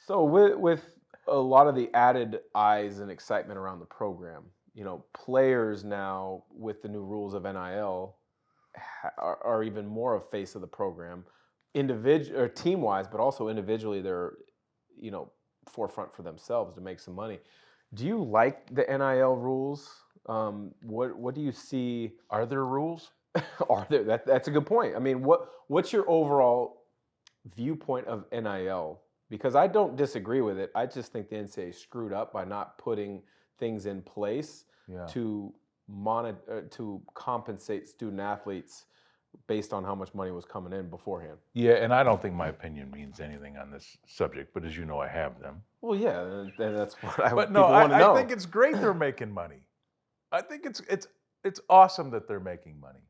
So with a lot of the added eyes and excitement around the program, players now with the new rules of NIL are even more a face of the program, individual or team wise, but also individually they're you know forefront for themselves to make some money. Do you like the NIL rules? What do you see? Are there rules? Are there that's a good point. I mean, what's your overall viewpoint of NIL? Because I don't disagree with it. I just think the NCAA screwed up by not putting things in place Yeah. to to compensate student athletes based on how much money was coming in beforehand. Yeah, and I don't think my opinion means anything on this subject, but as you know, I have them. Well, yeah, and that's what But no, people want to I know. think it's great they're making money. I think it's awesome that they're making money.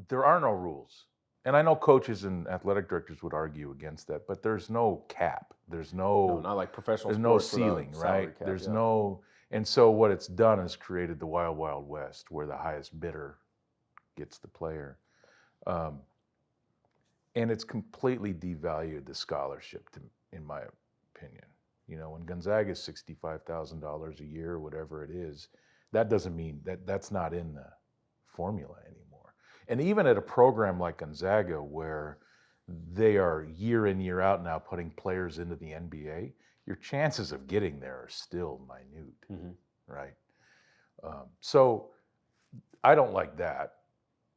There are no rules. And I know coaches and athletic directors would argue against that, but there's no cap. There's No, not like professional there's no sports with a ceiling, salary right? cap, There's yeah. no, and so what it's done is created the wild, wild west where the highest bidder gets the player. And it's completely devalued the scholarship, in my opinion. When Gonzaga is $65,000 a year, or whatever it is, that doesn't mean that's not in the formula anymore. And even at a program like Gonzaga, where they are year in, year out now putting players into the NBA, your chances of getting there are still minute, right? So I don't like that,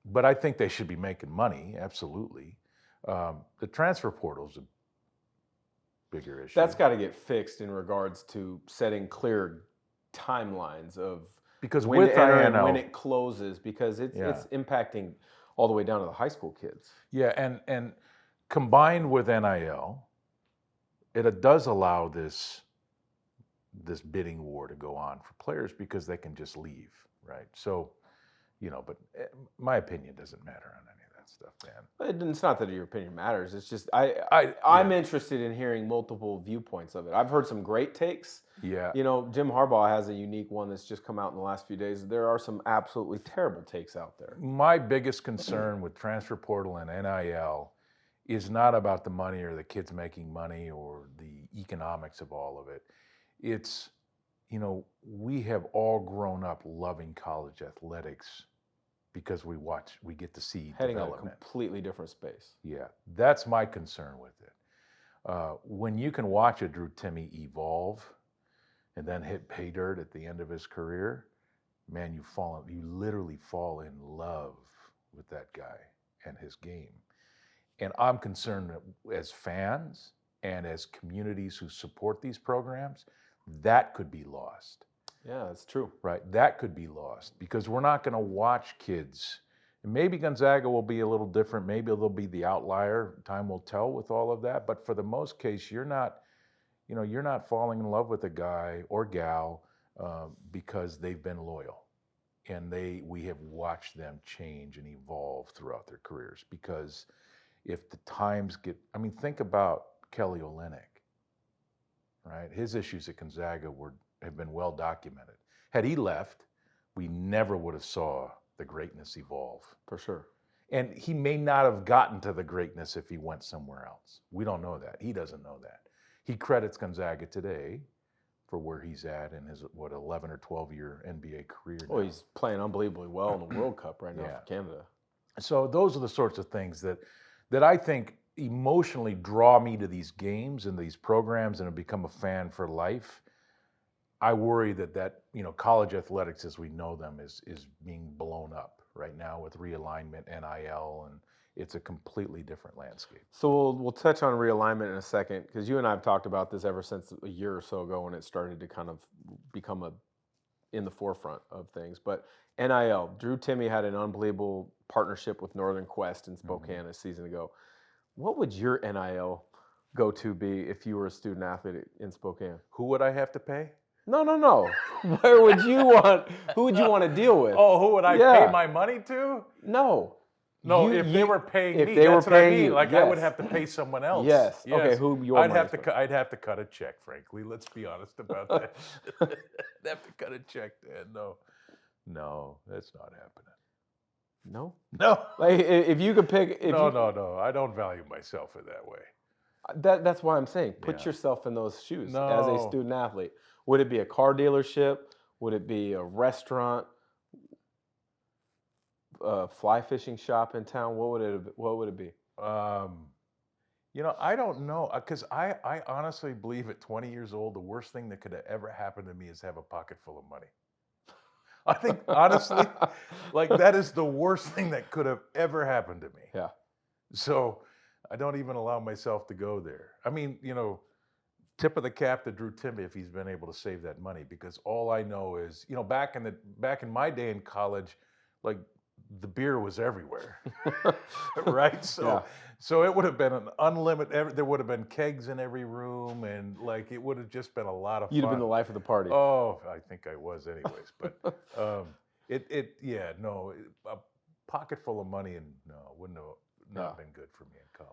but I think they should be making money, absolutely. The transfer portal is a bigger issue. That's got to get fixed in regards to setting clear timelines of because when with to enter and INL, when it closes, because it's impacting all the way down to the high school kids. Yeah, and combined with NIL, it does allow this bidding war to go on for players because they can just leave, right? So, but my opinion doesn't matter on any of that stuff, man. It's not that your opinion matters. It's just I'm interested in hearing multiple viewpoints of it. I've heard some great takes. Yeah. Jim Harbaugh has a unique one that's just come out in the last few days. There are some absolutely terrible takes out there. My biggest concern with transfer portal and NIL is not about the money or the kids making money or the economics of all of it. It's, we have all grown up loving college athletics because we get to see heading in a development. completely different space. Yeah, that's my concern with it. When you can watch a Drew Timme evolve and then hit pay dirt at the end of his career, man, you literally fall in love with that guy and his game. And I'm concerned that as fans and as communities who support these programs, that could be lost. Yeah, that's true. Right, that could be lost because we're not going to watch kids. And maybe Gonzaga will be a little different. Maybe they'll be the outlier. Time will tell with all of that. But for the most case, you're not falling in love with a guy or gal because they've been loyal, and we have watched them change and evolve throughout their careers. Because if the times think about Kelly Olynyk, right? His issues at Gonzaga have been well documented. Had he left, we never would have saw the greatness evolve. For sure. And he may not have gotten to the greatness if he went somewhere else. We don't know that. He doesn't know that. He credits Gonzaga today for where he's at in his 11 or 12-year NBA career now. Well, he's playing unbelievably well in the World Cup right now for Canada. So those are the sorts of things that I think emotionally draw me to these games and these programs and have become a fan for life. I worry that college athletics as we know them is being blown up right now with realignment, NIL, and it's a completely different landscape. So we'll touch on realignment in a second, because you and I have talked about this ever since a year or so ago when it started to kind of become in the forefront of things. But NIL, Drew Timme had an unbelievable partnership with Northern Quest in Spokane a season ago. What would your NIL go-to be if you were a student athlete in Spokane? Who would I have to pay? No. Who would you want to deal with? Oh, who would I pay my money to? No. If they were paying me, they that's were what I paying mean. you, Like yes. I would have to pay someone else. Yes. Okay, I'd have to cut a check, frankly. Let's be honest about that. I'd have to cut a check, Dan. No, that's not happening. No? No. Like if you could pick No. I don't value myself in that way. That's why I'm saying put Yeah. yourself in those shoes as a No. student athlete. Would it be a car dealership? Would it be a restaurant? A fly fishing shop in town? What would it be? Um, I don't know because I honestly believe at 20 years old, the worst thing that could have ever happened to me is have a pocket full of money. I think honestly, like that is the worst thing that could have ever happened to me. Yeah. So I don't even allow myself to go there. I mean, tip of the cap to Drew Timmy if he's been able to save that money because all I know is, back in my day in college, like the beer was everywhere. Right? So Yeah. so it would have been an unlimited there would have been kegs in every room and like it would have just been a lot of You'd have been the fun. life of the party. Oh, I think I was anyways, but yeah, no, a pocket full of money and no, wouldn't have not Yeah. been good for me in college.